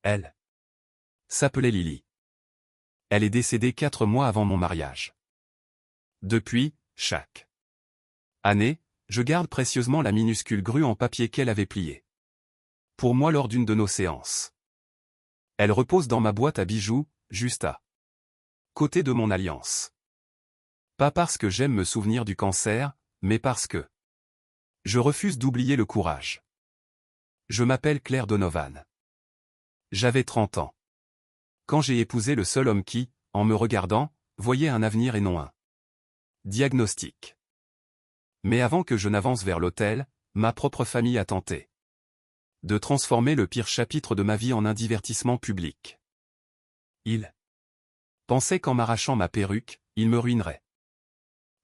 Elle s'appelait Lily. Elle est décédée 4 mois avant mon mariage. Depuis, chaque année, je garde précieusement la minuscule grue en papier qu'elle avait pliée pour moi lors d'une de nos séances. Elle repose dans ma boîte à bijoux, juste à côté de mon alliance. Pas parce que j'aime me souvenir du cancer, mais parce que je refuse d'oublier le courage. Je m'appelle Claire Donovan. J'avais 30 ans quand j'ai épousé le seul homme qui, en me regardant, voyait un avenir et non un diagnostic. Mais avant que je n'avance vers l'autel, ma propre famille a tenté de transformer le pire chapitre de ma vie en un divertissement public. Ils pensaient qu'en m'arrachant ma perruque, ils me ruineraient.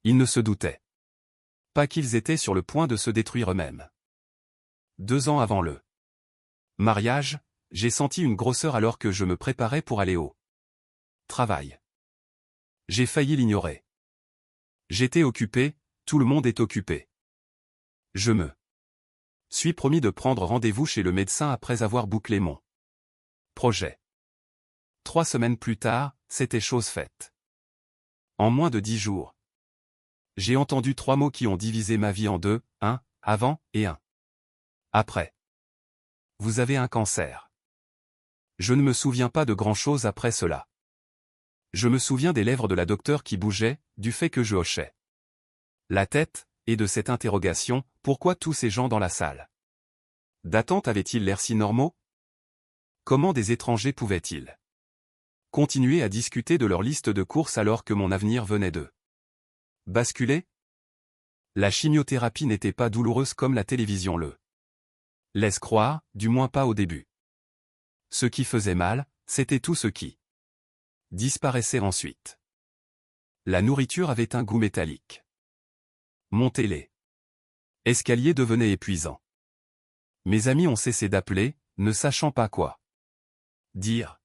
Ils ne se doutaient pas qu'ils étaient sur le point de se détruire eux-mêmes. 2 ans avant le mariage, j'ai senti une grosseur alors que je me préparais pour aller au travail. J'ai failli l'ignorer. J'étais occupé, tout le monde est occupé. Je me suis promis de prendre rendez-vous chez le médecin après avoir bouclé mon projet. 3 semaines plus tard, c'était chose faite. En moins de 10 jours, j'ai entendu 3 mots qui ont divisé ma vie en deux, un avant et un après. Vous avez un cancer. Je ne me souviens pas de grand-chose après cela. Je me souviens des lèvres de la docteure qui bougeaient, du fait que je hochais la tête, et de cette interrogation, pourquoi tous ces gens dans la salle d'attente avaient-ils l'air si normaux? Comment des étrangers pouvaient-ils continuer à discuter de leur liste de courses alors que mon avenir venait de basculer? La chimiothérapie n'était pas douloureuse comme la télévision le laisse croire, du moins pas au début. Ce qui faisait mal, c'était tout ce qui disparaissait ensuite. La nourriture avait un goût métallique. Monter les escaliers devenait épuisant. Mes amis ont cessé d'appeler, ne sachant pas quoi dire.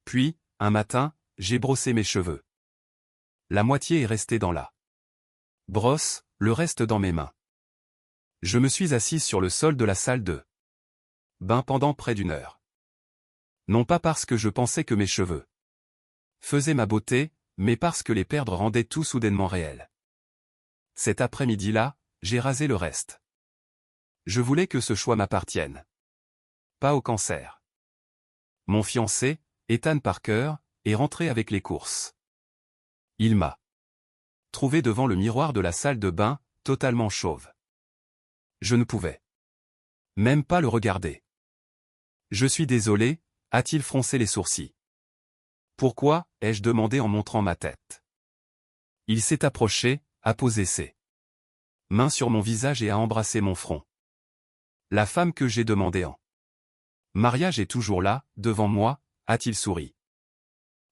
Puis, un matin, j'ai brossé mes cheveux. La moitié est restée dans la brosse, le reste dans mes mains. Je me suis assise sur le sol de la salle de bain pendant près d'1 heure. Non pas parce que je pensais que mes cheveux faisaient ma beauté, mais parce que les perdre rendait tout soudainement réel. Cet après-midi-là, j'ai rasé le reste. Je voulais que ce choix m'appartienne. Pas au cancer. Mon fiancé, Ethan Parker, est rentré avec les courses. Il m'a trouvé devant le miroir de la salle de bain, totalement chauve. Je ne pouvais même pas le regarder. Je suis désolé, a-t-il froncé les sourcils. Pourquoi, ai-je demandé en montrant ma tête. Il s'est approché, a posé ses mains sur mon visage et a embrassé mon front. La femme que j'ai demandé en mariage est toujours là, devant moi, a-t-il souri.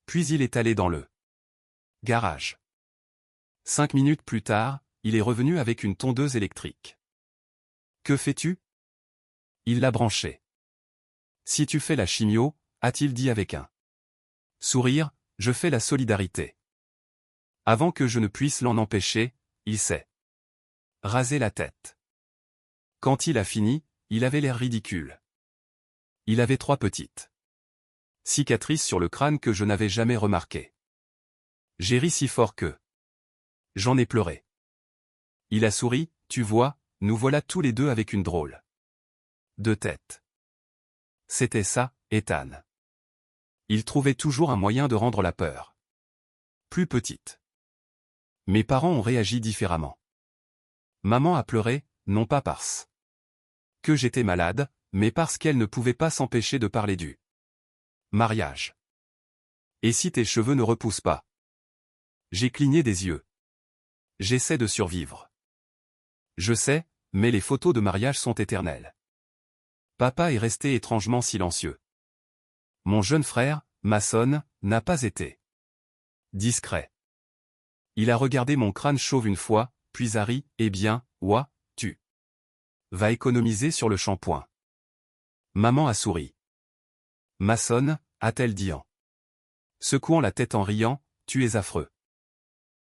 Puis il est allé dans le garage. 5 minutes plus tard, il est revenu avec une tondeuse électrique. Que fais-tu? Il l'a branchée. Si tu fais la chimio, a-t-il dit avec un sourire, je fais la solidarité. Avant que je ne puisse l'en empêcher, il s'est rasé la tête. Quand il a fini, il avait l'air ridicule. Il avait 3 petites cicatrices sur le crâne que je n'avais jamais remarquées. J'ai ri si fort que j'en ai pleuré. Il a souri, tu vois, nous voilà tous les deux avec une drôle de tête. C'était ça, Ethan. Il trouvait toujours un moyen de rendre la peur plus petite. Mes parents ont réagi différemment. Maman a pleuré, non pas parce que j'étais malade, mais parce qu'elle ne pouvait pas s'empêcher de parler du mariage. Et si tes cheveux ne repoussent pas? J'ai cligné des yeux. J'essaie de survivre. Je sais, mais les photos de mariage sont éternelles. Papa est resté étrangement silencieux. Mon jeune frère, Mason, n'a pas été discret. Il a regardé mon crâne chauve une fois, puis a ri, eh bien, ouah, tu vas économiser sur le shampoing. Maman a souri. Mason, a-t-elle dit en secouant la tête en riant, tu es affreux.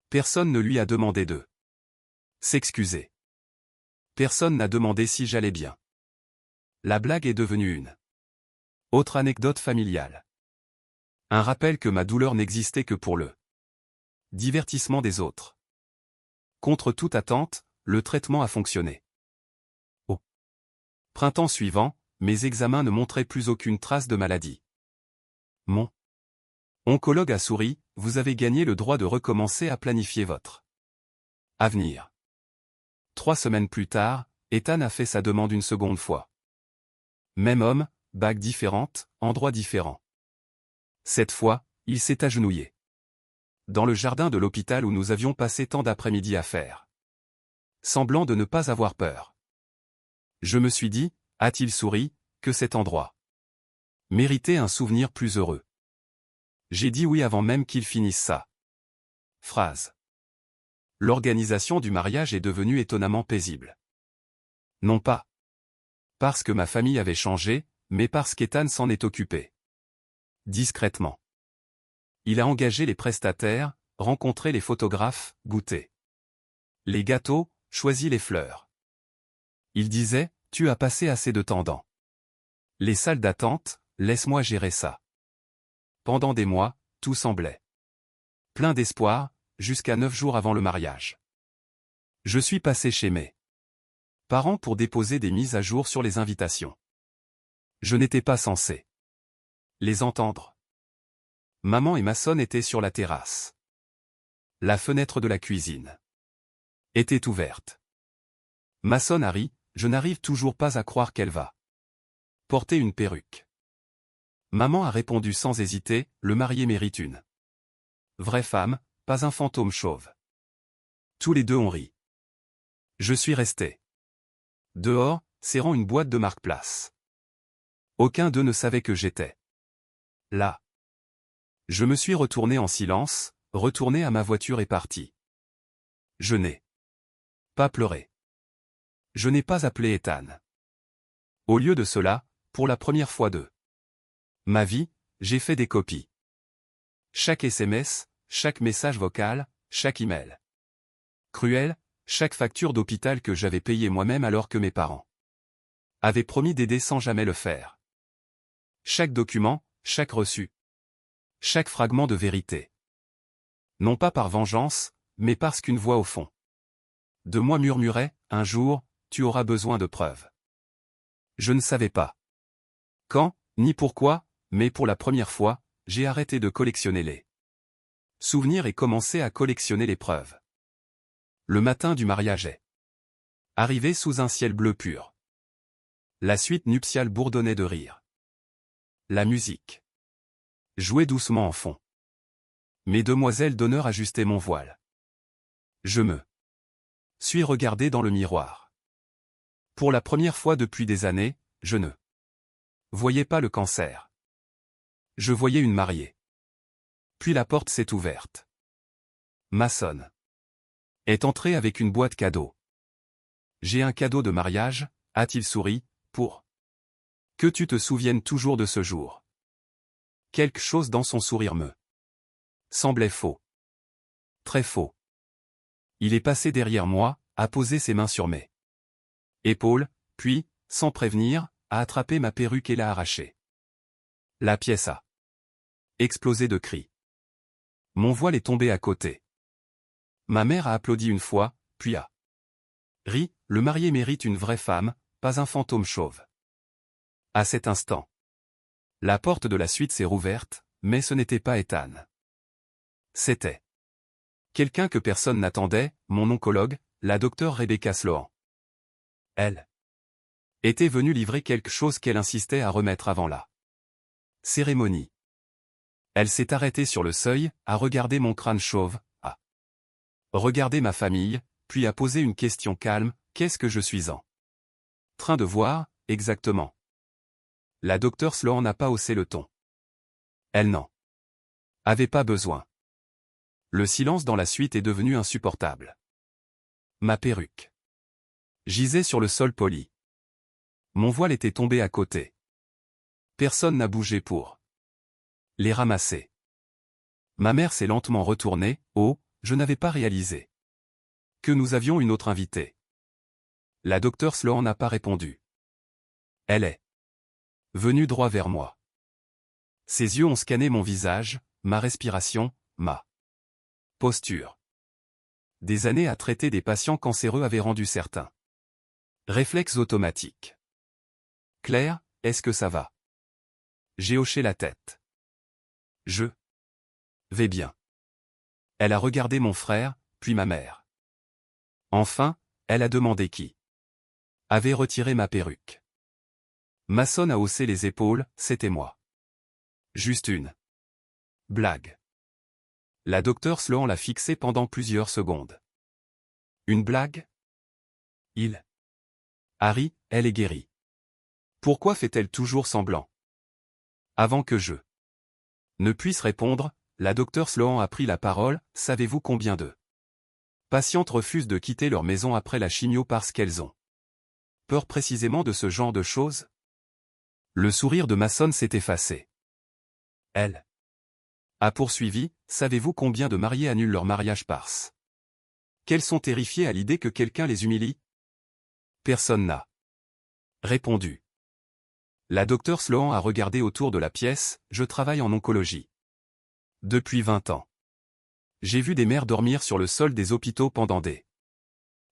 Personne ne lui a demandé de s'excuser. Personne n'a demandé si j'allais bien. La blague est devenue une Autre anecdote familiale. Un rappel que ma douleur n'existait que pour le divertissement des autres. Contre toute attente, le traitement a fonctionné. Au printemps suivant, mes examens ne montraient plus aucune trace de maladie. Mon oncologue a souri, vous avez gagné le droit de recommencer à planifier votre avenir. 3 semaines plus tard, Ethan a fait sa demande une seconde fois. Même homme, bague différente, endroit différent. Cette fois, il s'est agenouillé dans le jardin de l'hôpital où nous avions passé tant d'après-midi à faire semblant de ne pas avoir peur. Je me suis dit, a-t-il souri, que cet endroit méritait un souvenir plus heureux. J'ai dit oui avant même qu'il finisse sa phrase. L'organisation du mariage est devenue étonnamment paisible. Non pas parce que ma famille avait changé, mais parce qu'Ethan s'en est occupé. Discrètement. Il a engagé les prestataires, rencontré les photographes, goûté les gâteaux, choisi les fleurs. Il disait, tu as passé assez de temps dans les salles d'attente, laisse-moi gérer ça. Pendant des mois, tout semblait plein d'espoir, jusqu'à 9 jours avant le mariage. Je suis passé chez mes parents pour déposer des mises à jour sur les invitations. Je n'étais pas censé les entendre. Maman et ma sonne étaient sur la terrasse. La fenêtre de la cuisine était ouverte. Ma sonne a ri, je n'arrive toujours pas à croire qu'elle va porter une perruque. Maman a répondu sans hésiter, le marié mérite une vraie femme, pas un fantôme chauve. Tous les deux ont ri. Je suis resté dehors, serrant une boîte de marque-place. Aucun d'eux ne savait que j'étais là. Je me suis retourné en silence, retourné à ma voiture et parti. Je n'ai pas pleuré. Je n'ai pas appelé Ethan. Au lieu de cela, pour la première fois de ma vie, j'ai fait des copies. Chaque SMS, chaque message vocal, chaque email. Cruel, chaque facture d'hôpital que j'avais payée moi-même alors que mes parents avaient promis d'aider sans jamais le faire. Chaque document, chaque reçu. Chaque fragment de vérité. Non pas par vengeance, mais parce qu'une voix au fond de moi murmurait, un jour, tu auras besoin de preuves. Je ne savais pas quand, ni pourquoi, mais pour la première fois, j'ai arrêté de collectionner les souvenirs et commencé à collectionner les preuves. Le matin du mariage est arrivé sous un ciel bleu pur. La suite nuptiale bourdonnait de rire. La musique jouait doucement en fond. Mes demoiselles d'honneur ajustaient mon voile. Je me suis regardé dans le miroir. Pour la première fois depuis des années, je ne voyais pas le cancer. Je voyais une mariée. Puis la porte s'est ouverte. Ma sonne est entrée avec une boîte cadeau. J'ai un cadeau de mariage, a-t-il souri, pour que tu te souviennes toujours de ce jour. Quelque chose dans son sourire me semblait faux. Très faux. Il est passé derrière moi, a posé ses mains sur mes épaules, puis, sans prévenir, a attrapé ma perruque et l'a arrachée. La pièce a explosé de cris. Mon voile est tombé à côté. Ma mère a applaudi une fois, puis a ri, le marié mérite une vraie femme, pas un fantôme chauve. À cet instant, la porte de la suite s'est rouverte, mais ce n'était pas Ethan. C'était quelqu'un que personne n'attendait, mon oncologue, la docteure Rebecca Sloan. Elle était venue livrer quelque chose qu'elle insistait à remettre avant la cérémonie. Elle s'est arrêtée sur le seuil, a regardé mon crâne chauve, a regardé ma famille, puis a posé une question calme, qu'est-ce que je suis en train de voir, exactement? La docteure Sloan n'a pas haussé le ton. Elle n'en avait pas besoin. Le silence dans la suite est devenu insupportable. Ma perruque gisait sur le sol poli. Mon voile était tombé à côté. Personne n'a bougé pour les ramasser. Ma mère s'est lentement retournée, oh, je n'avais pas réalisé que nous avions une autre invitée. La docteure Sloan n'a pas répondu. Elle est venue droit vers moi. Ses yeux ont scanné mon visage, ma respiration, ma posture. Des années à traiter des patients cancéreux avaient rendu certains réflexes automatiques. Claire, est-ce que ça va? J'ai hoché la tête. Je vais bien. Elle a regardé mon frère, puis ma mère. Enfin, elle a demandé qui avait retiré ma perruque. Mason a haussé les épaules, c'était moi. Juste une blague. La docteure Sloan l'a fixé pendant plusieurs secondes. Une blague? Harry, elle est guérie. Pourquoi fait-elle toujours semblant? Avant que je ne puisse répondre, la docteure Sloan a pris la parole. Savez-vous combien de patientes refusent de quitter leur maison après la chimio parce qu'elles ont peur précisément de ce genre de choses? Le sourire de Mason s'est effacé. Elle a poursuivi. Savez-vous combien de mariés annulent leur mariage parce qu'elles sont terrifiées à l'idée que quelqu'un les humilie? Personne n'a répondu. La docteure Sloan a regardé autour de la pièce. Je travaille en oncologie depuis 20 ans. J'ai vu des mères dormir sur le sol des hôpitaux pendant des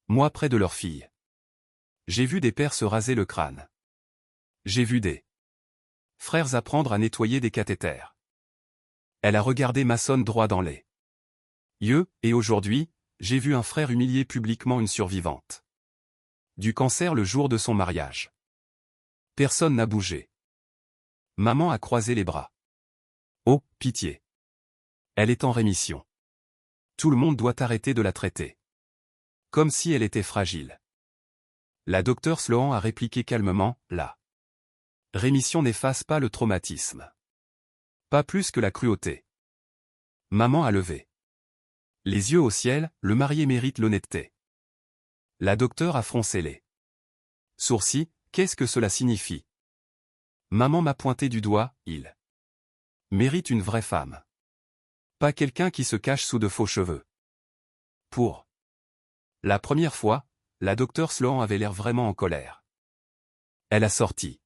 mois près de leurs filles. J'ai vu des pères se raser le crâne. J'ai vu des frères apprendre à nettoyer des cathéters. Elle a regardé Mason droit dans les yeux, et aujourd'hui, j'ai vu un frère humilier publiquement une survivante du cancer le jour de son mariage. Personne n'a bougé. Maman a croisé les bras. Oh, pitié. Elle est en rémission. Tout le monde doit arrêter de la traiter. Comme si elle était fragile. La docteure Sloan a répliqué calmement, la rémission n'efface pas le traumatisme. Pas plus que la cruauté. Maman a levé les yeux au ciel, le marié mérite l'honnêteté. La docteure a froncé les sourcils. Qu'est-ce que cela signifie? Maman m'a pointé du doigt. Il mérite une vraie femme. Pas quelqu'un qui se cache sous de faux cheveux. Pour la première fois, la docteure Sloan avait l'air vraiment en colère. Elle a sorti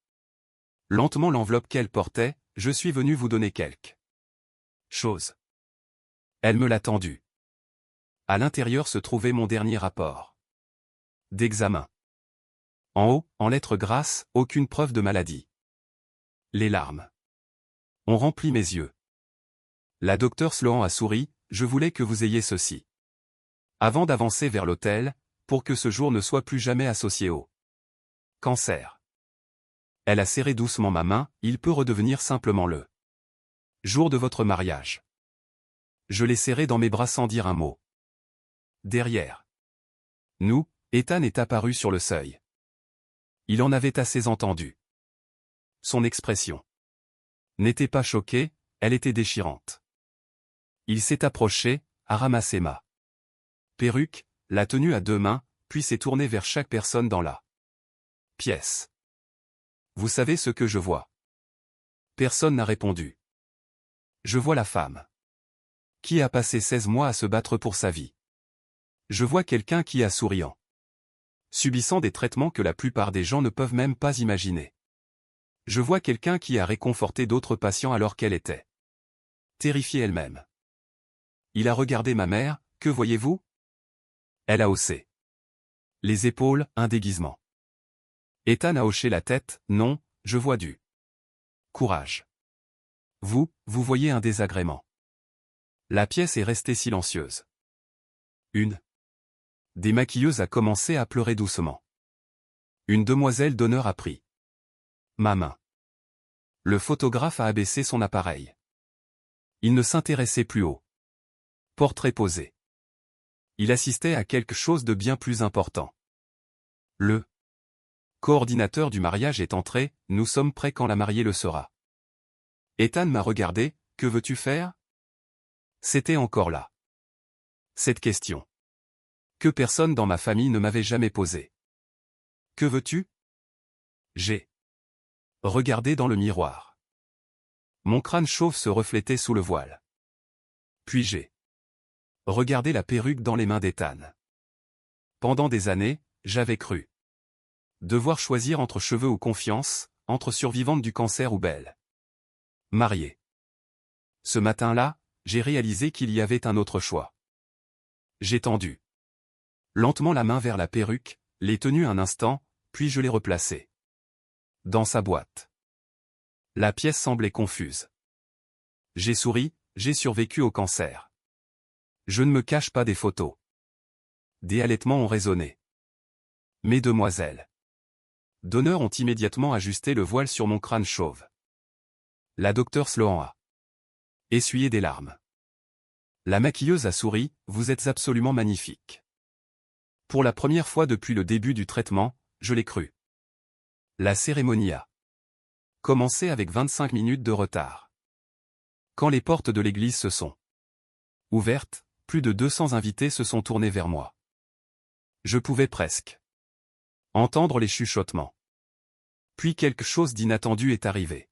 lentement l'enveloppe qu'elle portait. Je suis venu vous donner quelque chose. Elle me l'a tendu. À l'intérieur se trouvait mon dernier rapport d'examen. En haut, en lettres grasses, aucune preuve de maladie. Les larmes ont rempli mes yeux. La docteure Sloan a souri. Je voulais que vous ayez ceci. Avant d'avancer vers l'autel, pour que ce jour ne soit plus jamais associé au cancer. Elle a serré doucement ma main. Il peut redevenir simplement le jour de votre mariage. Je l'ai serré dans mes bras sans dire un mot. Derrière nous, Ethan est apparu sur le seuil. Il en avait assez entendu. Son expression n'était pas choquée, elle était déchirante. Il s'est approché, a ramassé ma perruque, l'a tenue à deux mains, puis s'est tourné vers chaque personne dans la pièce. Vous savez ce que je vois? Personne n'a répondu. Je vois la femme qui a passé 16 mois à se battre pour sa vie. Je vois quelqu'un qui a souriant, subissant des traitements que la plupart des gens ne peuvent même pas imaginer. Je vois quelqu'un qui a réconforté d'autres patients alors qu'elle était terrifiée elle-même. Il a regardé ma mère. Que voyez-vous? Elle a haussé les épaules, un déguisement. Ethan a hoché la tête. Non, je vois du courage. Vous voyez un désagrément. La pièce est restée silencieuse. Une des maquilleuses a commencé à pleurer doucement. Une demoiselle d'honneur a pris ma main. Le photographe a abaissé son appareil. Il ne s'intéressait plus au portrait posé. Il assistait à quelque chose de bien plus important. Le coordinateur du mariage est entré. Nous sommes prêts quand la mariée le sera. Ethan m'a regardé. Que veux-tu faire? C'était encore là. Cette question que personne dans ma famille ne m'avait jamais posée. Que veux-tu? J'ai regardé dans le miroir. Mon crâne chauve se reflétait sous le voile. Puis j'ai regardé la perruque dans les mains d'Ethan. Pendant des années, j'avais cru devoir choisir entre cheveux ou confiance, entre survivante du cancer ou belle Marié. Ce matin-là, j'ai réalisé qu'il y avait un autre choix. J'ai tendu lentement la main vers la perruque, l'ai tenue un instant, puis je l'ai replacée dans sa boîte. La pièce semblait confuse. J'ai souri, j'ai survécu au cancer. Je ne me cache pas des photos. Des halètements ont résonné. Mesdemoiselles d'honneur ont immédiatement ajusté le voile sur mon crâne chauve. La docteure Sloan a essuyé des larmes. La maquilleuse a souri, vous êtes absolument magnifique. Pour la première fois depuis le début du traitement, je l'ai cru. La cérémonie a commencé avec 25 minutes de retard. Quand les portes de l'église se sont ouvertes, plus de 200 invités se sont tournés vers moi. Je pouvais presque entendre les chuchotements. Puis quelque chose d'inattendu est arrivé.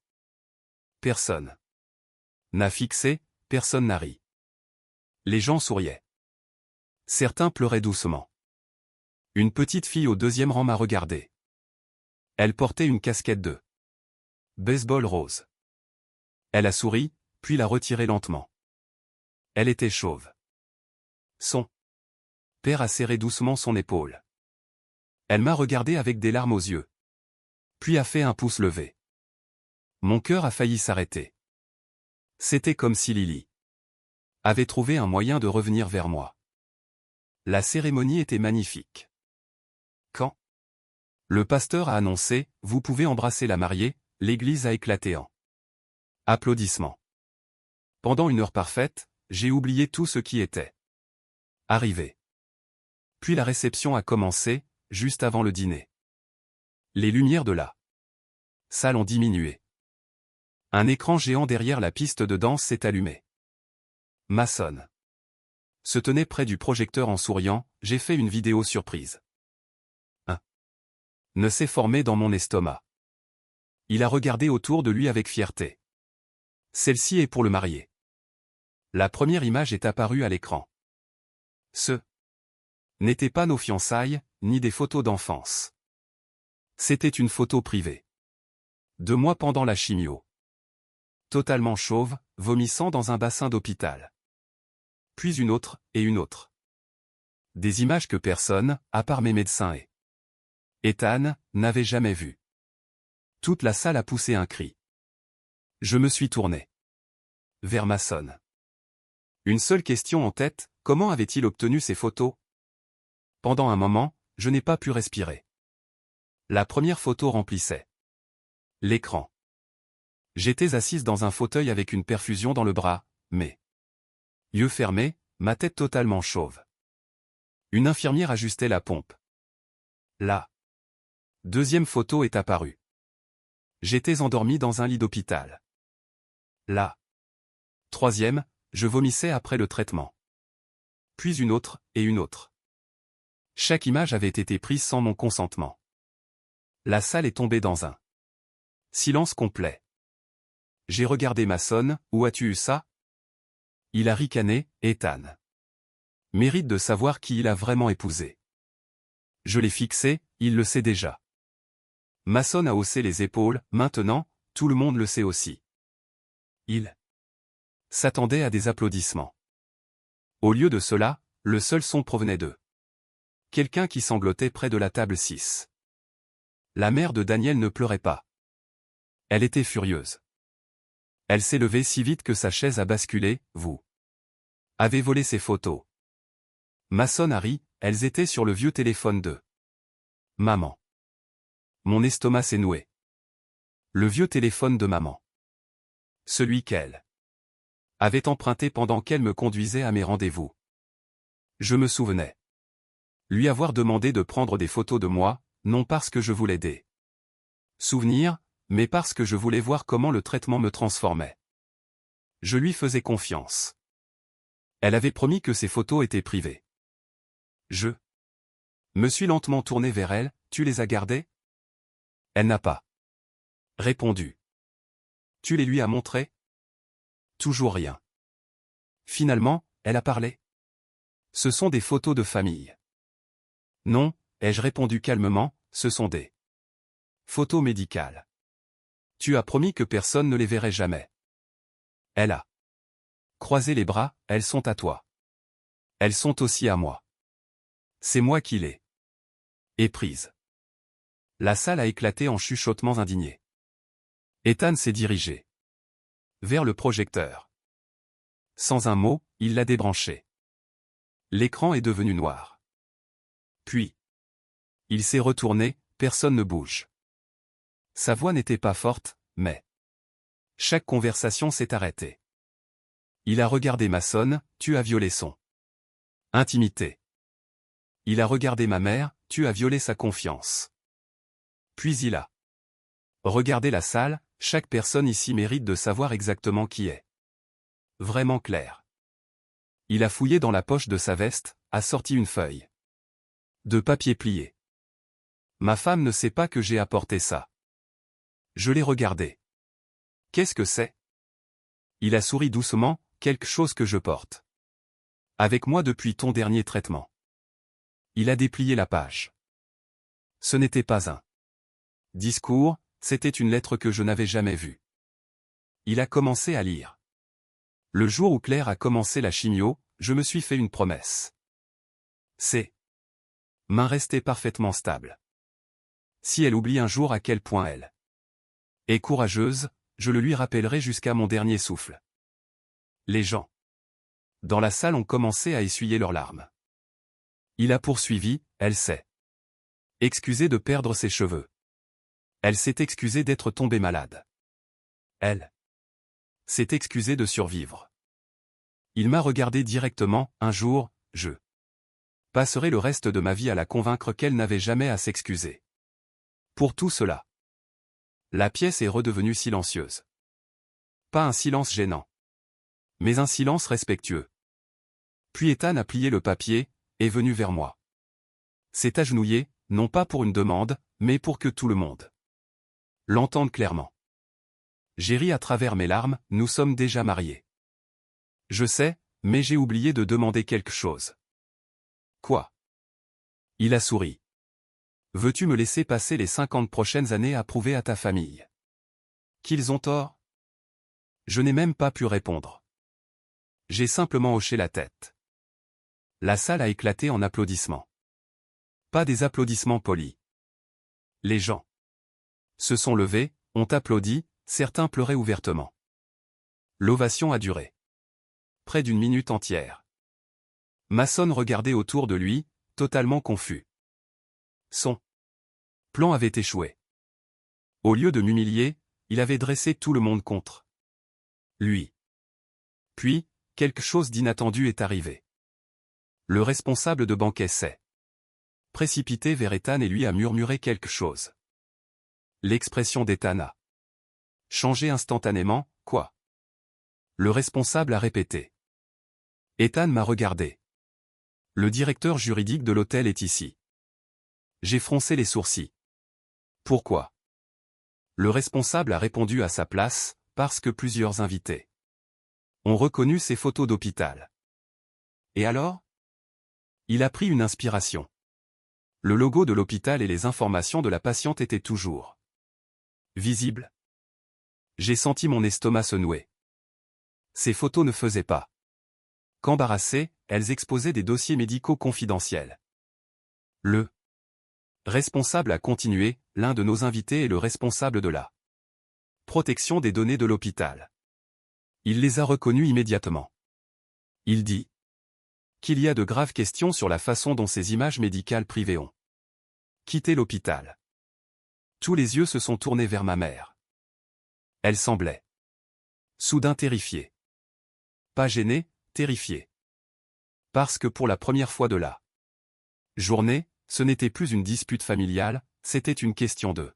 Personne n'a fixé, personne n'a ri. Les gens souriaient. Certains pleuraient doucement. Une petite fille au deuxième rang m'a regardé. Elle portait une casquette de baseball rose. Elle a souri, puis l'a retirée lentement. Elle était chauve. Son père a serré doucement son épaule. Elle m'a regardé avec des larmes aux yeux. Puis a fait un pouce levé. Mon cœur a failli s'arrêter. C'était comme si Lily avait trouvé un moyen de revenir vers moi. La cérémonie était magnifique. Quand le pasteur a annoncé « Vous pouvez embrasser la mariée », l'église a éclaté en applaudissements. Pendant une heure parfaite, j'ai oublié tout ce qui était arrivé. Puis la réception a commencé, juste avant le dîner. Les lumières de la salle ont diminué. Un écran géant derrière la piste de danse s'est allumé. Mason se tenait près du projecteur en souriant, j'ai fait une vidéo surprise. Un nœud s'est formé dans mon estomac. Il a regardé autour de lui avec fierté. Celle-ci est pour le marié. La première image est apparue à l'écran. Ce n'étaient pas nos fiançailles, ni des photos d'enfance. C'était une photo privée. De moi pendant la chimio. Totalement chauve, vomissant dans un bassin d'hôpital. Puis une autre, et une autre. Des images que personne, à part mes médecins et Ethan, n'avait jamais vues. Toute la salle a poussé un cri. Je me suis tourné vers Mason. Une seule question en tête, comment avait-il obtenu ces photos? Pendant un moment, je n'ai pas pu respirer. La première photo remplissait l'écran. J'étais assise dans un fauteuil avec une perfusion dans le bras, mes yeux fermés, ma tête totalement chauve. Une infirmière ajustait la pompe. La deuxième photo est apparue. J'étais endormi dans un lit d'hôpital. La troisième, je vomissais après le traitement. Puis une autre, et une autre. Chaque image avait été prise sans mon consentement. La salle est tombée dans un silence complet. J'ai regardé Mason, où as-tu eu ça? Il a ricané, Ethan mérite de savoir qui il a vraiment épousé. Je l'ai fixé, il le sait déjà. Mason a haussé les épaules, maintenant, tout le monde le sait aussi. Il s'attendait à des applaudissements. Au lieu de cela, le seul son provenait d'eux. Quelqu'un qui sanglotait près de la table 6. La mère de Daniel ne pleurait pas. Elle était furieuse. Elle s'est levée si vite que sa chaise a basculé, vous avez volé ses photos. Mason a ri, elles étaient sur le vieux téléphone de maman. Mon estomac s'est noué. Le vieux téléphone de maman. Celui qu'elle avait emprunté pendant qu'elle me conduisait à mes rendez-vous. Je me souvenais lui avoir demandé de prendre des photos de moi, non parce que je voulais des souvenirs, mais parce que je voulais voir comment le traitement me transformait. Je lui faisais confiance. Elle avait promis que ces photos étaient privées. Je me suis lentement tourné vers elle, tu les as gardées? Elle n'a pas répondu. Tu les lui as montrées? Toujours rien. Finalement, elle a parlé. Ce sont des photos de famille. Non, ai-je répondu calmement, ce sont des photos médicales. Tu as promis que personne ne les verrait jamais. Elle a croisé les bras, elles sont à toi. Elles sont aussi à moi. C'est moi qui les ai prises. La salle a éclaté en chuchotements indignés. Ethan s'est dirigé vers le projecteur. Sans un mot, il l'a débranché. L'écran est devenu noir. Puis, il s'est retourné, personne ne bouge. Sa voix n'était pas forte, mais chaque conversation s'est arrêtée. Il a regardé Mason, tu as violé son intimité. Il a regardé ma mère, tu as violé sa confiance. Puis il a regardé la salle, chaque personne ici mérite de savoir exactement qui est vraiment Claire. Il a fouillé dans la poche de sa veste, a sorti une feuille de papier plié. Ma femme ne sait pas que j'ai apporté ça. Je l'ai regardé. Qu'est-ce que c'est? Il a souri doucement, quelque chose que je porte avec moi depuis ton dernier traitement. Il a déplié la page. Ce n'était pas un discours, c'était une lettre que je n'avais jamais vue. Il a commencé à lire. Le jour où Claire a commencé la chimio, je me suis fait une promesse. Ses mains restaient parfaitement stables. Si elle oublie un jour à quel point elle est courageuse, je le lui rappellerai jusqu'à mon dernier souffle. Les gens dans la salle ont commencé à essuyer leurs larmes. Il a poursuivi, elle s'est excusée de perdre ses cheveux. Elle s'est excusée d'être tombée malade. Elle s'est excusée de survivre. Il m'a regardé directement, un jour, je passerai le reste de ma vie à la convaincre qu'elle n'avait jamais à s'excuser. Pour tout cela. La pièce est redevenue silencieuse. Pas un silence gênant. Mais un silence respectueux. Puis Ethan a plié le papier, est venu vers moi. S'est agenouillé, non pas pour une demande, mais pour que tout le monde l'entende clairement. J'ai ri à travers mes larmes, nous sommes déjà mariés. Je sais, mais j'ai oublié de demander quelque chose. Quoi? Il a souri. Veux-tu me laisser passer les 50 prochaines années à prouver à ta famille qu'ils ont tort? Je n'ai même pas pu répondre. J'ai simplement hoché la tête. La salle a éclaté en applaudissements. Pas des applaudissements polis. Les gens se sont levés, ont applaudi, certains pleuraient ouvertement. L'ovation a duré près d'une minute entière. Mason regardait autour de lui, totalement confus. Son plan avait échoué. Au lieu de m'humilier, il avait dressé tout le monde contre lui. Puis, quelque chose d'inattendu est arrivé. Le responsable de banquet s'est précipité vers Ethan et lui a murmuré quelque chose. L'expression d'Ethan a changé instantanément, quoi? Le responsable a répété. Ethan m'a regardé. Le directeur juridique de l'hôtel est ici. J'ai froncé les sourcils. Pourquoi? Le responsable a répondu à sa place, parce que plusieurs invités ont reconnu ses photos d'hôpital. Et alors? Il a pris une inspiration. Le logo de l'hôpital et les informations de la patiente étaient toujours visibles. J'ai senti mon estomac se nouer. Ces photos ne faisaient pas qu'embarrasser, elles exposaient des dossiers médicaux confidentiels. Le responsable a continué, l'un de nos invités est le responsable de la protection des données de l'hôpital. Il les a reconnus immédiatement. Il dit qu'il y a de graves questions sur la façon dont ces images médicales privées ont quitté l'hôpital. Tous les yeux se sont tournés vers ma mère. Elle semblait soudain terrifiée. Pas gênée, terrifiée. Parce que pour la première fois de la journée, ce n'était plus une dispute familiale, c'était une question de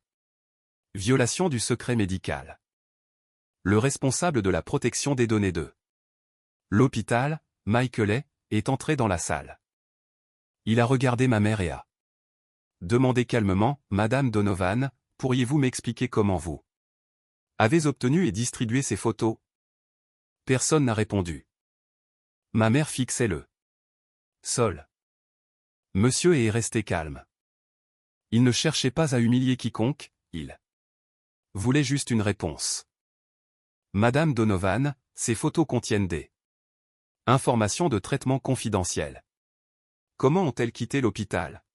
violation du secret médical. Le responsable de la protection des données de l'hôpital, Michael, est entré dans la salle. Il a regardé ma mère et a demandé calmement, Madame Donovan, pourriez-vous m'expliquer comment vous avez obtenu et distribué ces photos? Personne n'a répondu. Ma mère fixait le sol. Monsieur est resté calme. Il ne cherchait pas à humilier quiconque, il voulait juste une réponse. Madame Donovan, ces photos contiennent des informations de traitement confidentielles. Comment ont-elles quitté l'hôpital?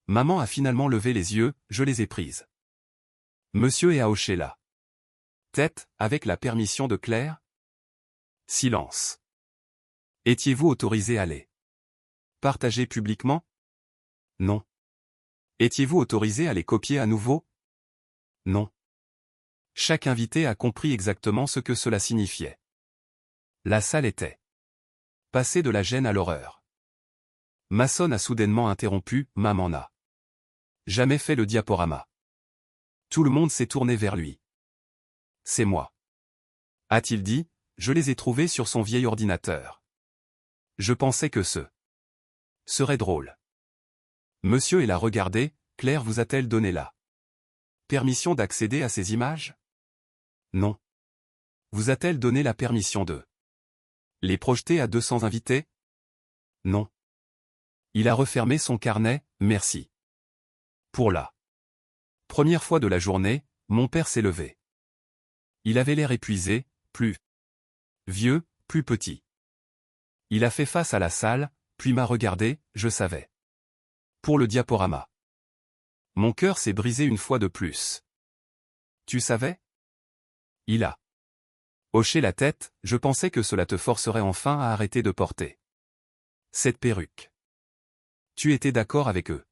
Maman a finalement levé les yeux, je les ai prises. Monsieur a hoché la tête, avec la permission de Claire? Silence. Étiez-vous autorisé à les partager publiquement? Non. Étiez-vous autorisé à les copier à nouveau? Non. Chaque invité a compris exactement ce que cela signifiait. La salle était passée de la gêne à l'horreur. Mason a soudainement interrompu, maman n'a jamais fait le diaporama. Tout le monde s'est tourné vers lui. C'est moi. A-t-il dit, je les ai trouvés sur son vieil ordinateur. Je pensais que ce serait drôle. Monsieur l'a regardé, Claire vous a-t-elle donné la permission d'accéder à ces images? Non. Vous a-t-elle donné la permission de les projeter à 200 invités? Non. Il a refermé son carnet, merci. Pour la première fois de la journée, mon père s'est levé. Il avait l'air épuisé, plus vieux, plus petit. Il a fait face à la salle, puis m'a regardé, je savais. Pour le diaporama. Mon cœur s'est brisé une fois de plus. Tu savais? Il a hoché la tête, je pensais que cela te forcerait enfin à arrêter de porter cette perruque. Tu étais d'accord avec eux.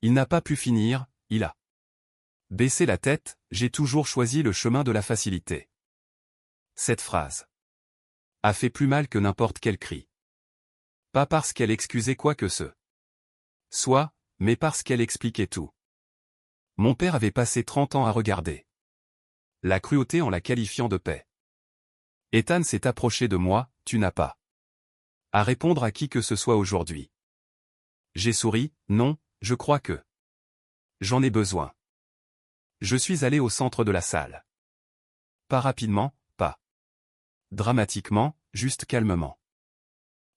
Il n'a pas pu finir, il a baissé la tête, j'ai toujours choisi le chemin de la facilité. Cette phrase a fait plus mal que n'importe quel cri. Pas parce qu'elle excusait quoi que ce soit, mais parce qu'elle expliquait tout. Mon père avait passé 30 ans à regarder la cruauté en la qualifiant de paix. Ethan s'est approché de moi, tu n'as pas à répondre à qui que ce soit aujourd'hui. J'ai souri, non, je crois que j'en ai besoin. Je suis allé au centre de la salle. Pas rapidement, pas dramatiquement, juste calmement.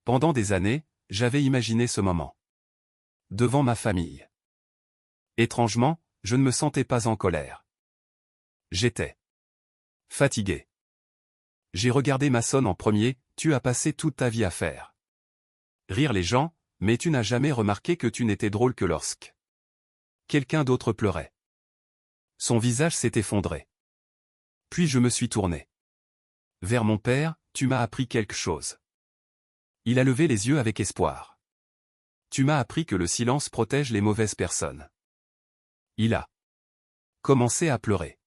Pendant des années, j'avais imaginé ce moment. Devant ma famille. Étrangement, je ne me sentais pas en colère. J'étais fatigué. J'ai regardé Mason en premier, tu as passé toute ta vie à faire rire les gens, mais tu n'as jamais remarqué que tu n'étais drôle que lorsque quelqu'un d'autre pleurait. Son visage s'est effondré. Puis je me suis tourné vers mon père, tu m'as appris quelque chose. Il a levé les yeux avec espoir. Tu m'as appris que le silence protège les mauvaises personnes. Il a commencé à pleurer.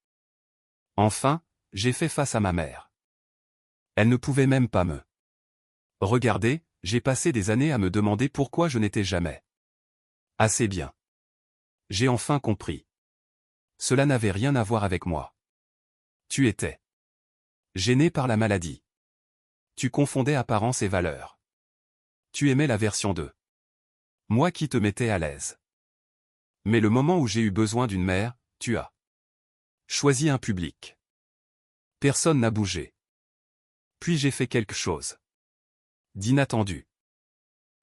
Enfin, j'ai fait face à ma mère. Elle ne pouvait même pas me regarder, j'ai passé des années à me demander pourquoi je n'étais jamais assez bien. J'ai enfin compris. Cela n'avait rien à voir avec moi. Tu étais gêné par la maladie. Tu confondais apparence et valeur. Tu aimais la version 2. Moi qui te mettais à l'aise. Mais le moment où j'ai eu besoin d'une mère, tu as choisi un public. Personne n'a bougé. Puis j'ai fait quelque chose d'inattendu.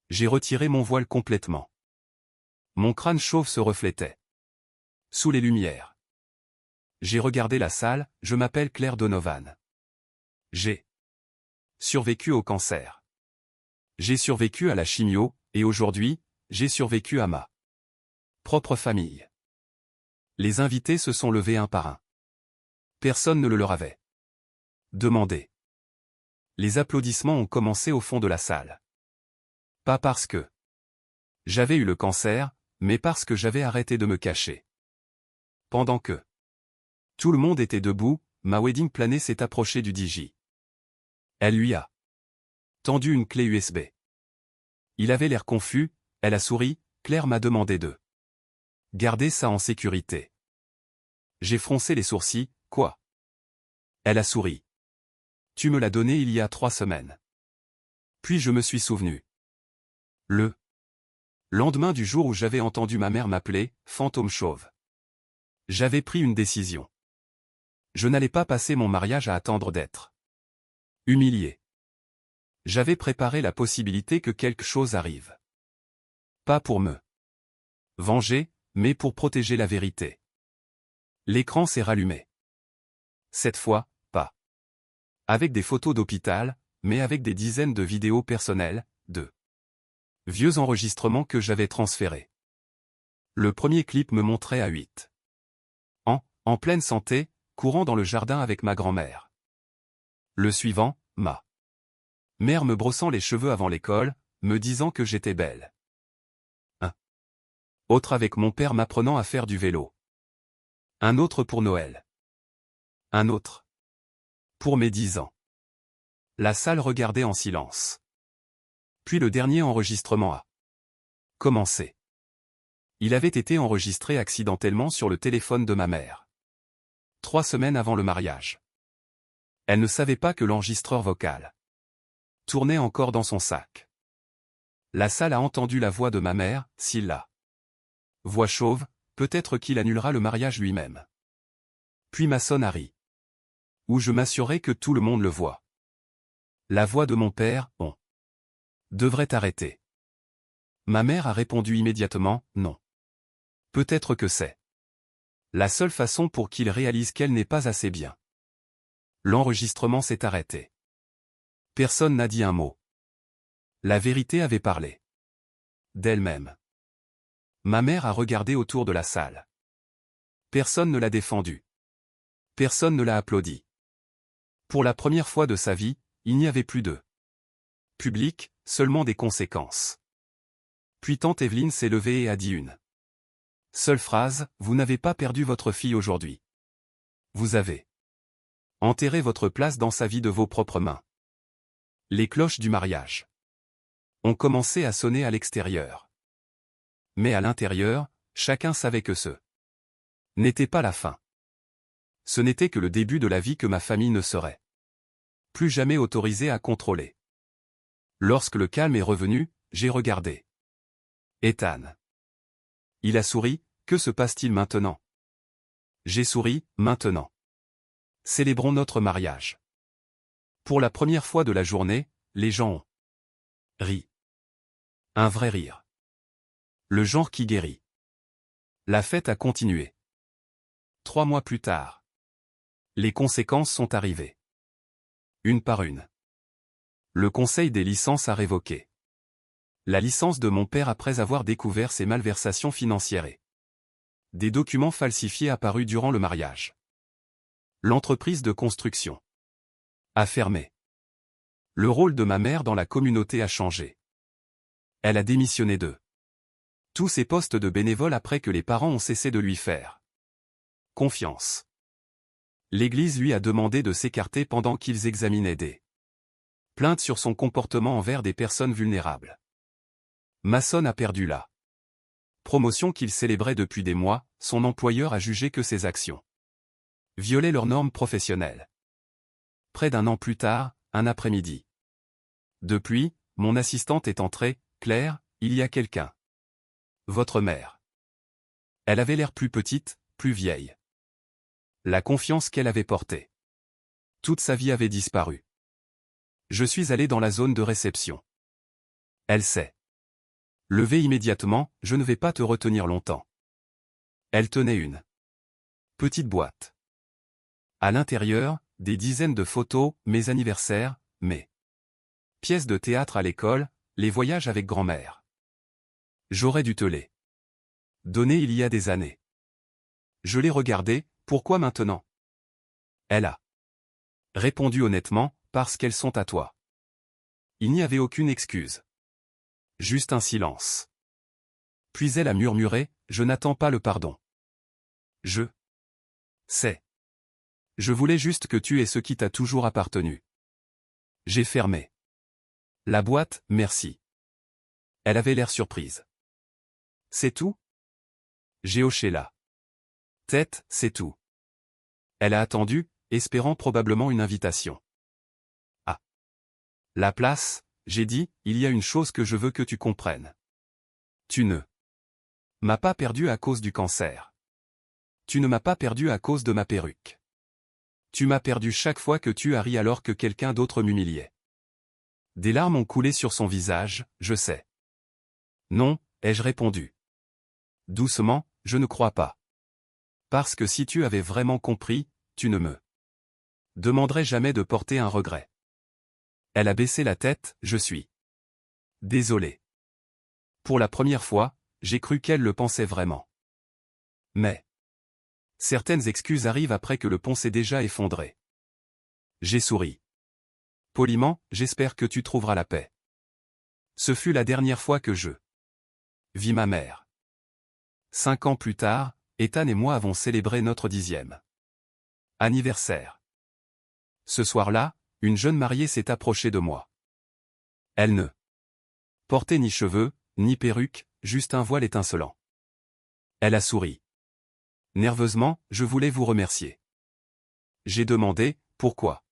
J'ai retiré mon voile complètement. Mon crâne chauve se reflétait sous les lumières. J'ai regardé la salle, je m'appelle Claire Donovan. J'ai survécu au cancer. J'ai survécu à la chimio, et aujourd'hui, j'ai survécu à ma propre famille. Les invités se sont levés un par un. Personne ne le leur avait demandé. Les applaudissements ont commencé au fond de la salle. Pas parce que j'avais eu le cancer, mais parce que j'avais arrêté de me cacher. Pendant que tout le monde était debout, ma wedding planner s'est approchée du DJ. Elle lui a tendu une clé USB. Il avait l'air confus, elle a souri, Claire m'a demandé de garder ça en sécurité. J'ai froncé les sourcils, quoi? Elle a souri. Tu me l'as donné il y a 3 semaines. Puis je me suis souvenu. Le lendemain du jour où j'avais entendu ma mère m'appeler « fantôme chauve ». J'avais pris une décision. Je n'allais pas passer mon mariage à attendre d'être humilié. J'avais préparé la possibilité que quelque chose arrive. Pas pour me venger, mais pour protéger la vérité. L'écran s'est rallumé. Cette fois, pas Avec des photos d'hôpital, mais avec des dizaines de vidéos personnelles, de vieux enregistrements que j'avais transférés. Le premier clip me montrait à 8 ans, en pleine santé, courant dans le jardin avec ma grand-mère. Le suivant, ma mère me brossant les cheveux avant l'école, me disant que j'étais belle. Un autre avec mon père m'apprenant à faire du vélo. Un autre pour Noël. Un autre pour mes 10 ans. La salle regardait en silence. Puis le dernier enregistrement a commencé. Il avait été enregistré accidentellement sur le téléphone de ma mère. 3 semaines avant le mariage. Elle ne savait pas que l'enregistreur vocal tournait encore dans son sac. La salle a entendu la voix de ma mère, Scylla. Voix chauve, peut-être qu'il annulera le mariage lui-même. Puis ma sonnerie. Où je m'assurais que tout le monde le voit. La voix de mon père, on devrait arrêter. Ma mère a répondu immédiatement, non. Peut-être que c'est la seule façon pour qu'il réalise qu'elle n'est pas assez bien. L'enregistrement s'est arrêté. Personne n'a dit un mot. La vérité avait parlé d'elle-même. Ma mère a regardé autour de la salle. Personne ne l'a défendu. Personne ne l'a applaudi. Pour la première fois de sa vie, il n'y avait plus de public, seulement des conséquences. Puis tante Evelyne s'est levée et a dit une seule phrase, vous n'avez pas perdu votre fille aujourd'hui. Vous avez enterré votre place dans sa vie de vos propres mains. Les cloches du mariage ont commencé à sonner à l'extérieur. Mais à l'intérieur, chacun savait que ce n'était pas la fin. Ce n'était que le début de la vie que ma famille ne serait plus jamais autorisée à contrôler. Lorsque le calme est revenu, j'ai regardé Ethan. Il a souri, que se passe-t-il maintenant? J'ai souri, maintenant. Célébrons notre mariage. Pour la première fois de la journée, les gens ont ri. Un vrai rire. Le genre qui guérit. La fête a continué. 3 mois plus tard. Les conséquences sont arrivées. Une par une. Le conseil des licences a révoqué la licence de mon père après avoir découvert ses malversations financières et des documents falsifiés apparus durant le mariage. L'entreprise de construction a fermé. Le rôle de ma mère dans la communauté a changé. Elle a démissionné de tous ses postes de bénévole après que les parents ont cessé de lui faire confiance. L'Église lui a demandé de s'écarter pendant qu'ils examinaient des plaintes sur son comportement envers des personnes vulnérables. Mason a perdu la promotion qu'il célébrait depuis des mois, son employeur a jugé que ses actions violaient leurs normes professionnelles. Près d'1 an plus tard, un après-midi. Depuis, mon assistante est entrée, Claire, il y a quelqu'un. Votre mère. Elle avait l'air plus petite, plus vieille. La confiance qu'elle avait portée. Toute sa vie avait disparu. Je suis allé dans la zone de réception. Elle s'est levée immédiatement, je ne vais pas te retenir longtemps. Elle tenait une petite boîte. À l'intérieur, des dizaines de photos, mes anniversaires, mes pièces de théâtre à l'école, les voyages avec grand-mère. J'aurais dû te les donner il y a des années. Je l'ai regardé, pourquoi maintenant? Elle a répondu honnêtement, parce qu'elles sont à toi. Il n'y avait aucune excuse. Juste un silence. Puis elle a murmuré, je n'attends pas le pardon. Je sais. Je voulais juste que tu aies ce qui t'a toujours appartenu. J'ai fermé la boîte, merci. Elle avait l'air surprise. C'est tout? J'ai hoché la tête, c'est tout. Elle a attendu, espérant probablement une invitation. À la place, j'ai dit, il y a une chose que je veux que tu comprennes. Tu ne m'as pas perdu à cause du cancer. Tu ne m'as pas perdu à cause de ma perruque. Tu m'as perdu chaque fois que tu as ri alors que quelqu'un d'autre m'humiliait. Des larmes ont coulé sur son visage, je sais. Non, ai-je répondu. Doucement, je ne crois pas. Parce que si tu avais vraiment compris, tu ne me demanderai jamais de porter un regret. Elle a baissé la tête, je suis désolé. Pour la première fois, j'ai cru qu'elle le pensait vraiment. Mais certaines excuses arrivent après que le pont s'est déjà effondré. J'ai souri. Poliment, j'espère que tu trouveras la paix. Ce fut la dernière fois que je vis ma mère. 5 ans plus tard, Ethan et moi avons célébré notre 10e anniversaire. Ce soir-là, une jeune mariée s'est approchée de moi. Elle ne portait ni cheveux, ni perruque, juste un voile étincelant. Elle a souri. Nerveusement, je voulais vous remercier. J'ai demandé, pourquoi?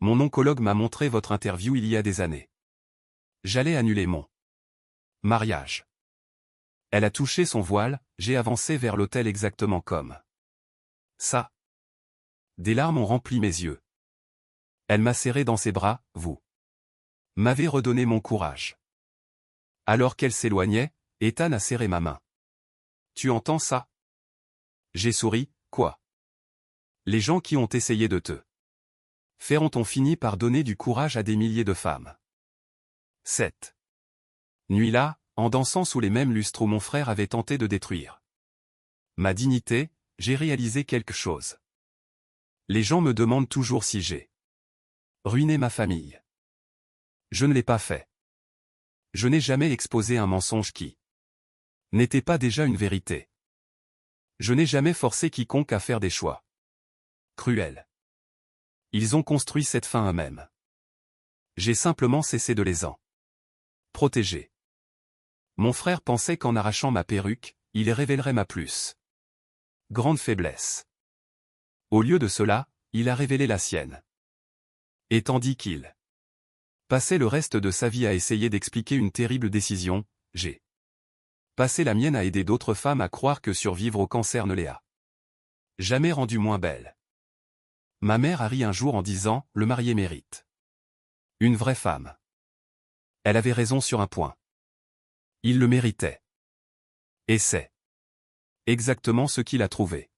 Mon oncologue m'a montré votre interview il y a des années. J'allais annuler mon mariage. Elle a touché son voile, j'ai avancé vers l'autel exactement comme ça. Des larmes ont rempli mes yeux. Elle m'a serré dans ses bras, vous m'avez redonné mon courage. Alors qu'elle s'éloignait, Ethan a serré ma main. Tu entends ça? J'ai souri, quoi? Les gens qui ont essayé de te faire ont fini par donner du courage à des milliers de femmes. Cette nuit-là, en dansant sous les mêmes lustres où mon frère avait tenté de détruire ma dignité, j'ai réalisé quelque chose. Les gens me demandent toujours si j'ai ruiné ma famille. Je ne l'ai pas fait. Je n'ai jamais exposé un mensonge qui n'était pas déjà une vérité. Je n'ai jamais forcé quiconque à faire des choix cruels. Ils ont construit cette fin eux-mêmes. J'ai simplement cessé de les en protéger. Mon frère pensait qu'en arrachant ma perruque, il révélerait ma plus grande faiblesse. Au lieu de cela, il a révélé la sienne. Et tandis qu'il passait le reste de sa vie à essayer d'expliquer une terrible décision, j'ai passé la mienne à aider d'autres femmes à croire que survivre au cancer ne les a jamais rendues moins belles. Ma mère a ri un jour en disant, le marié mérite une vraie femme. Elle avait raison sur un point. Il le méritait. Et c'est exactement ce qu'il a trouvé.